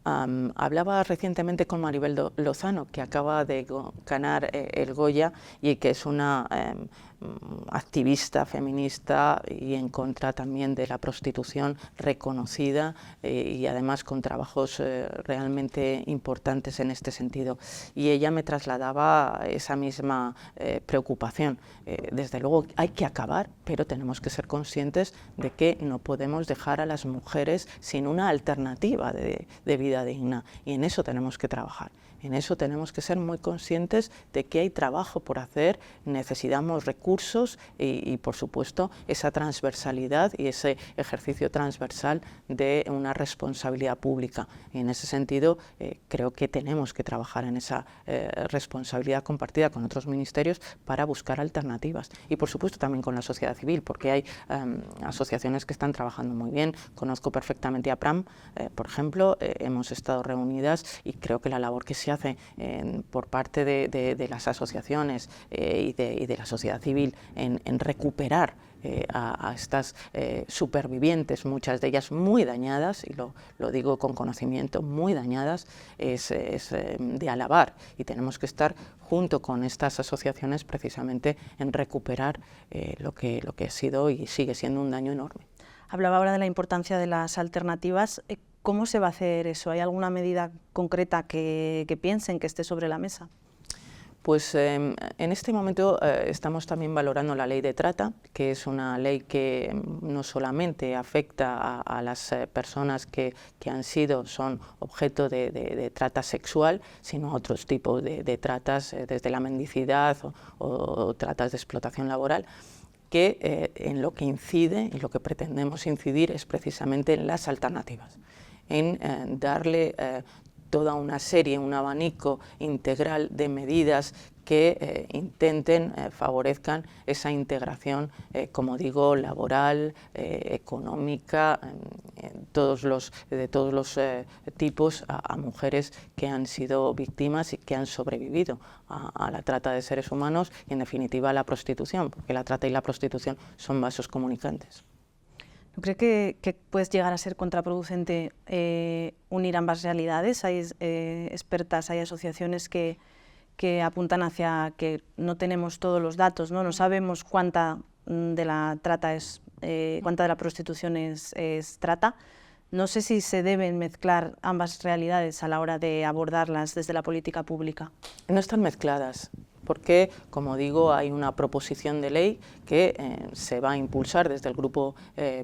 Hablaba recientemente con Maribel Lozano, que acaba de ganar el Goya y que es una activista feminista y en contra también de la prostitución reconocida y además con trabajos realmente importantes en este sentido. Y ella me trasladaba esa misma preocupación. Desde luego hay que acabar, pero tenemos que ser conscientes de que no podemos dejar a las mujeres sin una alternativa de vida digna, y en eso tenemos que trabajar. En eso tenemos que ser muy conscientes de que hay trabajo por hacer, necesitamos recursos recursos y, por supuesto, esa transversalidad y ese ejercicio transversal de una responsabilidad pública. Y en ese sentido, creo que tenemos que trabajar en esa responsabilidad compartida con otros ministerios para buscar alternativas. Y, por supuesto, también con la sociedad civil, porque hay asociaciones que están trabajando muy bien. Conozco perfectamente a PRAM, por ejemplo, hemos estado reunidas y creo que la labor que se hace por parte de las asociaciones y de la sociedad civil en recuperar a estas supervivientes, muchas de ellas muy dañadas, y lo digo con conocimiento, muy dañadas, es de alabar, y tenemos que estar junto con estas asociaciones precisamente en recuperar lo que ha sido y sigue siendo un daño enorme. Hablaba ahora de la importancia de las alternativas. ¿Cómo se va a hacer eso? ¿Hay alguna medida concreta que piensen que esté sobre la mesa? Pues en este momento estamos también valorando la ley de trata, que es una ley que no solamente afecta a las personas que son objeto de trata sexual, sino a otros tipos de tratas, desde la mendicidad o tratas de explotación laboral, que en lo que incide y lo que pretendemos incidir es precisamente en las alternativas, en darle toda una serie, un abanico integral de medidas que intenten, favorezcan esa integración, como digo, laboral, económica, de todos los tipos a mujeres que han sido víctimas y que han sobrevivido a la trata de seres humanos y, en definitiva, a la prostitución, porque la trata y la prostitución son vasos comunicantes. ¿No cree que puede llegar a ser contraproducente unir ambas realidades? Hay expertas, hay asociaciones que apuntan hacia que no tenemos todos los datos, no sabemos cuánta de la trata cuánta de la prostitución es trata. No sé si se deben mezclar ambas realidades a la hora de abordarlas desde la política pública. No están mezcladas, porque, como digo, hay una proposición de ley que se va a impulsar desde el Grupo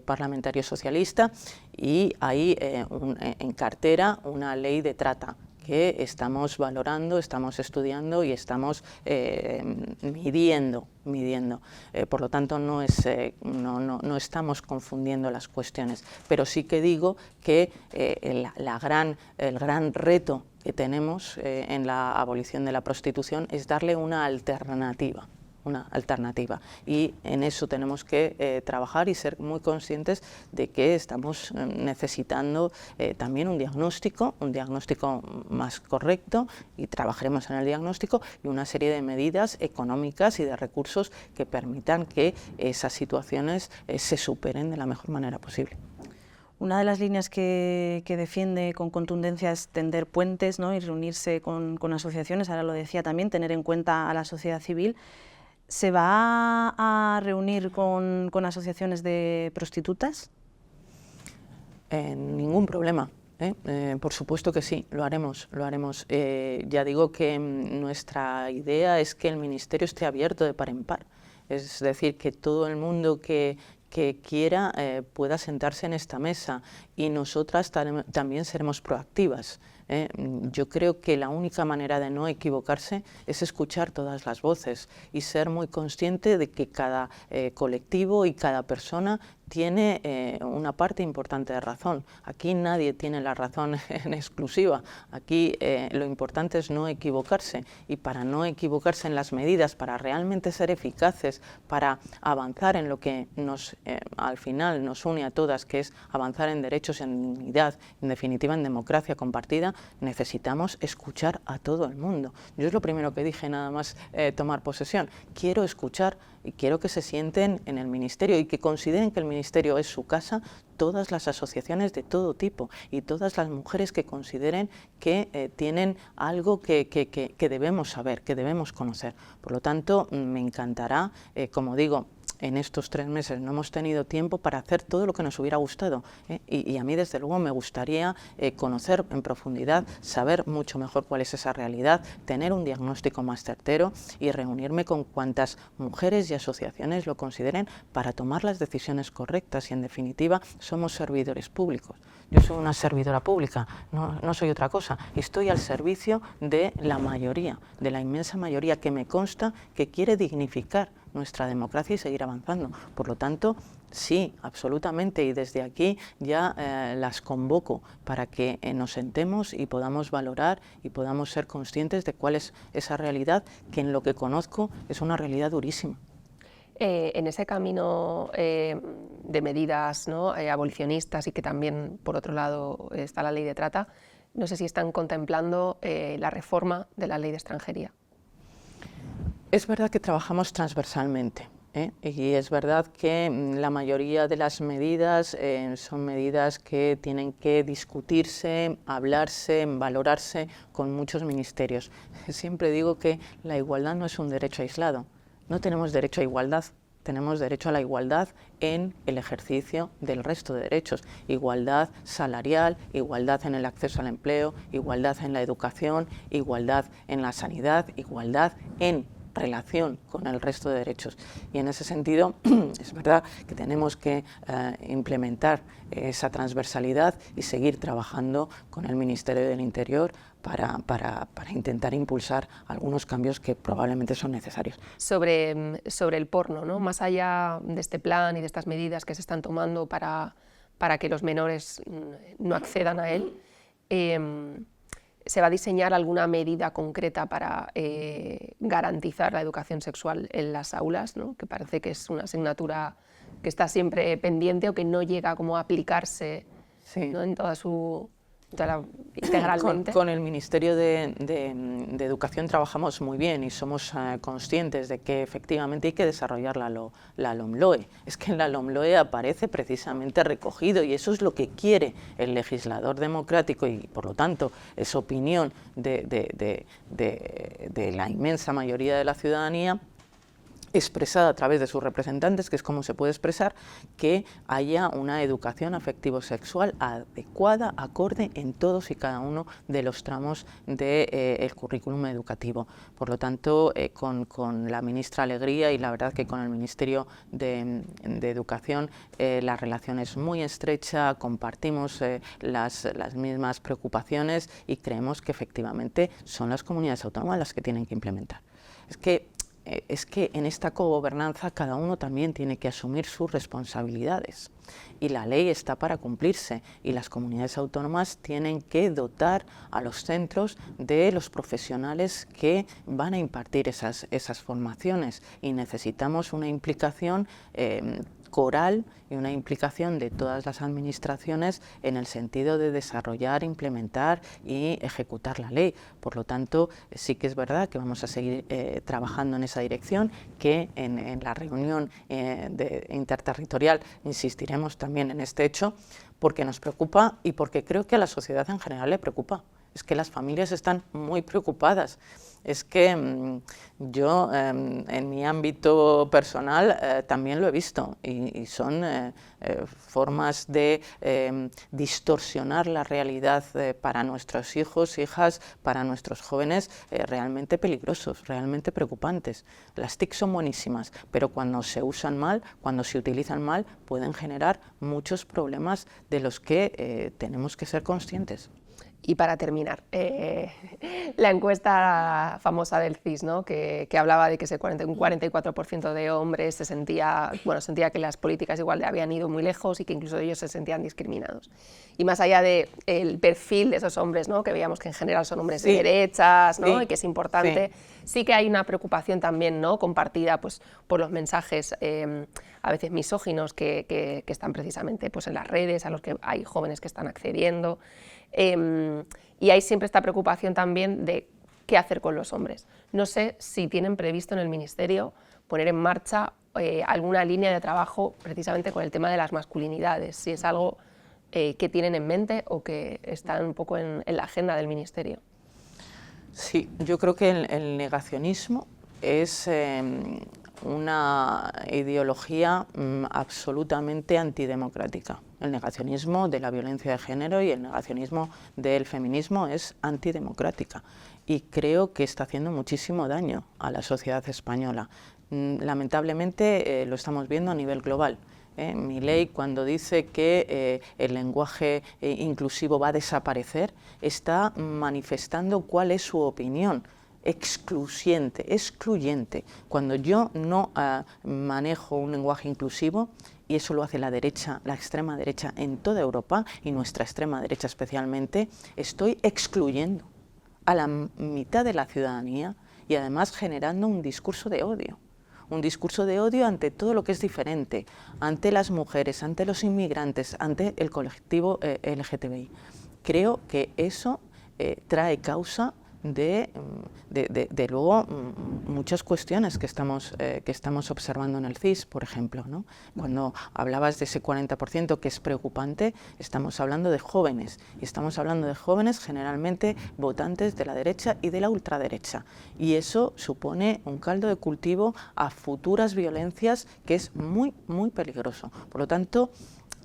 Parlamentario Socialista, y hay en cartera una ley de trata que estamos valorando, estamos estudiando y estamos midiendo. Por lo tanto, no estamos confundiendo las cuestiones, pero sí que digo que el gran reto que tenemos en la abolición de la prostitución es darle una alternativa, y en eso tenemos que trabajar y ser muy conscientes de que estamos necesitando también un diagnóstico más correcto, y trabajaremos en el diagnóstico, y una serie de medidas económicas y de recursos que permitan que esas situaciones se superen de la mejor manera posible. Una de las líneas que defiende con contundencia es tender puentes, ¿no?, y reunirse con asociaciones, ahora lo decía también, tener en cuenta a la sociedad civil. ¿Se va a reunir con asociaciones de prostitutas? Ningún problema. Por supuesto que sí, lo haremos. Ya digo que nuestra idea es que el Ministerio esté abierto de par en par, es decir, que todo el mundo que quiera pueda sentarse en esta mesa, y nosotras también seremos proactivas. Yo creo que la única manera de no equivocarse es escuchar todas las voces y ser muy consciente de que cada colectivo y cada persona tiene una parte importante de razón. Aquí nadie tiene la razón en exclusiva. Aquí lo importante es no equivocarse, y para no equivocarse en las medidas, para realmente ser eficaces, para avanzar en lo que al final nos une a todas, que es avanzar en derechos, en dignidad, en definitiva en democracia compartida, necesitamos escuchar a todo el mundo. Yo es lo primero que dije nada más tomar posesión. Quiero escuchar, y quiero que se sienten en el Ministerio y que consideren que el Ministerio es su casa todas las asociaciones de todo tipo y todas las mujeres que consideren que tienen algo que debemos saber, que debemos conocer. Por lo tanto, me encantará, como digo, en estos 3 meses no hemos tenido tiempo para hacer todo lo que nos hubiera gustado, y a mí desde luego me gustaría conocer en profundidad, saber mucho mejor cuál es esa realidad, tener un diagnóstico más certero y reunirme con cuantas mujeres y asociaciones lo consideren para tomar las decisiones correctas, y en definitiva somos servidores públicos. Yo soy una servidora pública, no soy otra cosa, estoy al servicio de la mayoría, de la inmensa mayoría, que me consta que quiere dignificar nuestra democracia y seguir avanzando. Por lo tanto, sí, absolutamente, y desde aquí ya las convoco para que nos sentemos y podamos valorar y podamos ser conscientes de cuál es esa realidad, que en lo que conozco es una realidad durísima. En ese camino de medidas, ¿no?, abolicionistas, y que también, por otro lado, está la ley de trata, no sé si están contemplando la reforma de la ley de extranjería. Es verdad que trabajamos transversalmente, y es verdad que la mayoría de las medidas son medidas que tienen que discutirse, hablarse, valorarse con muchos ministerios. Siempre digo que la igualdad no es un derecho aislado. No tenemos derecho a igualdad, tenemos derecho a la igualdad en el ejercicio del resto de derechos. Igualdad salarial, igualdad en el acceso al empleo, igualdad en la educación, igualdad en la sanidad, igualdad en relación con el resto de derechos. Y en ese sentido es verdad que tenemos que implementar esa transversalidad y seguir trabajando con el Ministerio del Interior para intentar impulsar algunos cambios que probablemente son necesarios. Sobre el porno, ¿no?, más allá de este plan y de estas medidas que se están tomando para que los menores no accedan a él, ¿se va a diseñar alguna medida concreta para garantizar la educación sexual en las aulas, ¿no?, que parece que es una asignatura que está siempre pendiente o que no llega como a aplicarse, sí, ¿no?, en toda integralmente? Con el Ministerio de Educación trabajamos muy bien y somos conscientes de que efectivamente hay que desarrollar la LOMLOE. Es que en la LOMLOE aparece precisamente recogido, y eso es lo que quiere el legislador democrático, y por lo tanto es opinión de la inmensa mayoría de la ciudadanía, expresada a través de sus representantes, que es como se puede expresar, que haya una educación afectivo-sexual adecuada, acorde en todos y cada uno de los tramos del currículum educativo. Por lo tanto, con la ministra Alegría y la verdad que con el Ministerio de Educación la relación es muy estrecha, compartimos las mismas preocupaciones y creemos que efectivamente son las comunidades autónomas las que tienen que implementar. Es que en esta cogobernanza cada uno también tiene que asumir sus responsabilidades, y la ley está para cumplirse, y las comunidades autónomas tienen que dotar a los centros de los profesionales que van a impartir esas formaciones, y necesitamos una implicación coral y una implicación de todas las administraciones en el sentido de desarrollar, implementar y ejecutar la ley. Por lo tanto, sí que es verdad que vamos a seguir trabajando en esa dirección, que en la reunión interterritorial insistiremos también en este hecho, porque nos preocupa y porque creo que a la sociedad en general le preocupa. Es que las familias están muy preocupadas. Es que yo en mi ámbito personal también lo he visto, y son formas de distorsionar la realidad para nuestros hijos, hijas, para nuestros jóvenes, realmente peligrosos, realmente preocupantes. Las TIC son buenísimas, pero cuando se usan mal, cuando se utilizan mal, pueden generar muchos problemas de los que tenemos que ser conscientes. Y para terminar, la encuesta famosa del CIS, ¿no?, que hablaba de que un 44% de hombres sentía que las políticas de igualdad habían ido muy lejos y que incluso ellos se sentían discriminados. Y más allá del perfil de esos hombres, ¿no?, que veíamos que en general son hombres de derechas, ¿no?, y que es importante, sí que hay una preocupación también, ¿no?, compartida pues, por los mensajes a veces misóginos que están precisamente pues, en las redes, a los que hay jóvenes que están accediendo. Y hay siempre esta preocupación también de qué hacer con los hombres. No sé si tienen previsto en el Ministerio poner en marcha alguna línea de trabajo precisamente con el tema de las masculinidades, si es algo que tienen en mente o que está un poco en la agenda del Ministerio. Sí, yo creo que el negacionismo es una ideología absolutamente antidemocrática. El negacionismo de la violencia de género y el negacionismo del feminismo es antidemocrática, y creo que está haciendo muchísimo daño a la sociedad española. Lamentablemente lo estamos viendo a nivel global. Milei, cuando dice que el lenguaje inclusivo va a desaparecer, está manifestando cuál es su opinión excluyente. Cuando yo no manejo un lenguaje inclusivo, y eso lo hace la derecha, la extrema derecha en toda Europa, y nuestra extrema derecha especialmente, estoy excluyendo a la mitad de la ciudadanía y además generando un discurso de odio. Un discurso de odio ante todo lo que es diferente, ante las mujeres, ante los inmigrantes, ante el colectivo LGTBI. Creo que eso trae causa de luego muchas cuestiones que estamos observando en el CIS, por ejemplo, ¿no? Cuando hablabas de ese 40% que es preocupante, estamos hablando de jóvenes, y estamos hablando de jóvenes generalmente votantes de la derecha y de la ultraderecha, y eso supone un caldo de cultivo a futuras violencias que es muy, muy peligroso. Por lo tanto,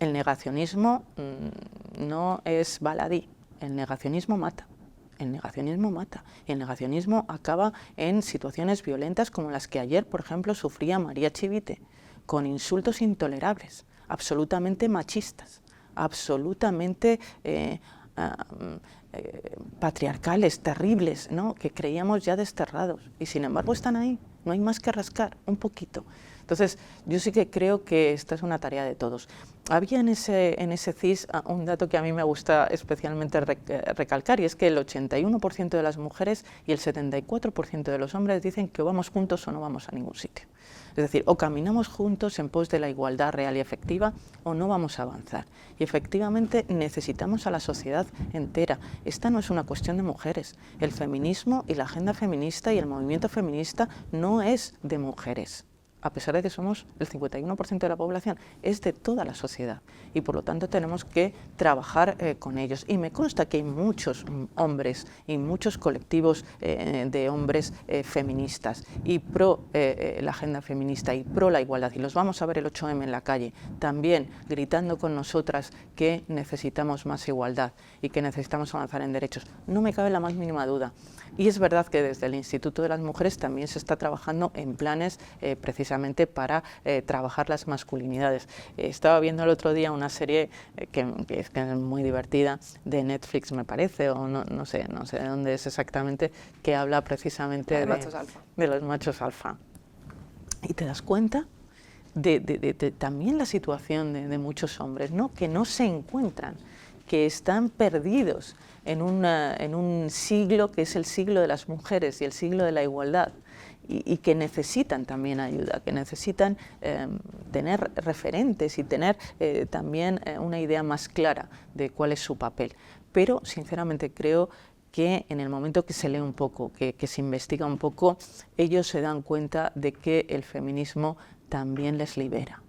el negacionismo no es baladí, el negacionismo mata. El negacionismo mata, y el negacionismo acaba en situaciones violentas como las que ayer, por ejemplo, sufría María Chivite, con insultos intolerables, absolutamente machistas, absolutamente patriarcales, terribles, ¿no? Que creíamos ya desterrados, y sin embargo están ahí, no hay más que rascar un poquito. Entonces, yo sí que creo que esta es una tarea de todos. Había en ese CIS un dato que a mí me gusta especialmente recalcar, y es que el 81% de las mujeres y el 74% de los hombres dicen que o vamos juntos o no vamos a ningún sitio. Es decir, o caminamos juntos en pos de la igualdad real y efectiva, o no vamos a avanzar. Y efectivamente necesitamos a la sociedad entera. Esta no es una cuestión de mujeres. El feminismo y la agenda feminista y el movimiento feminista no es de mujeres. A pesar de que somos el 51% de la población, es de toda la sociedad, y por lo tanto tenemos que trabajar con ellos. Y me consta que hay muchos hombres y muchos colectivos de hombres feministas y pro la agenda feminista y pro la igualdad, y los vamos a ver el 8M en la calle, también gritando con nosotras que necesitamos más igualdad y que necesitamos avanzar en derechos. No me cabe la más mínima duda. Y es verdad que desde el Instituto de las Mujeres también se está trabajando en planes precisamente para trabajar las masculinidades. Estaba viendo el otro día una serie que es muy divertida, de Netflix me parece, o no sé de dónde es exactamente, que habla precisamente de los machos alfa. Y te das cuenta de también la situación de muchos hombres, ¿no? Que no se encuentran, que están perdidos en un siglo que es el siglo de las mujeres y el siglo de la igualdad, y que necesitan también ayuda, que necesitan tener referentes y tener también una idea más clara de cuál es su papel. Pero sinceramente creo que en el momento que se lee un poco, que se investiga un poco, ellos se dan cuenta de que el feminismo también les libera.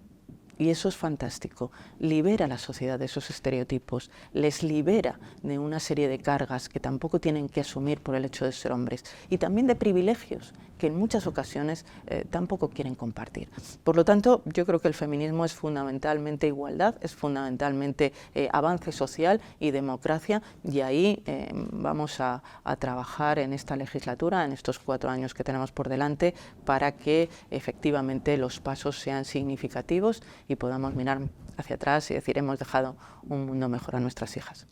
Y eso es fantástico, libera a la sociedad de esos estereotipos, les libera de una serie de cargas que tampoco tienen que asumir por el hecho de ser hombres, y también de privilegios que en muchas ocasiones tampoco quieren compartir. Por lo tanto, yo creo que el feminismo es fundamentalmente igualdad, es fundamentalmente avance social y democracia, y ahí vamos a trabajar en esta legislatura, en estos 4 años que tenemos por delante, para que efectivamente los pasos sean significativos y podamos mirar hacia atrás y decir, hemos dejado un mundo mejor a nuestras hijas.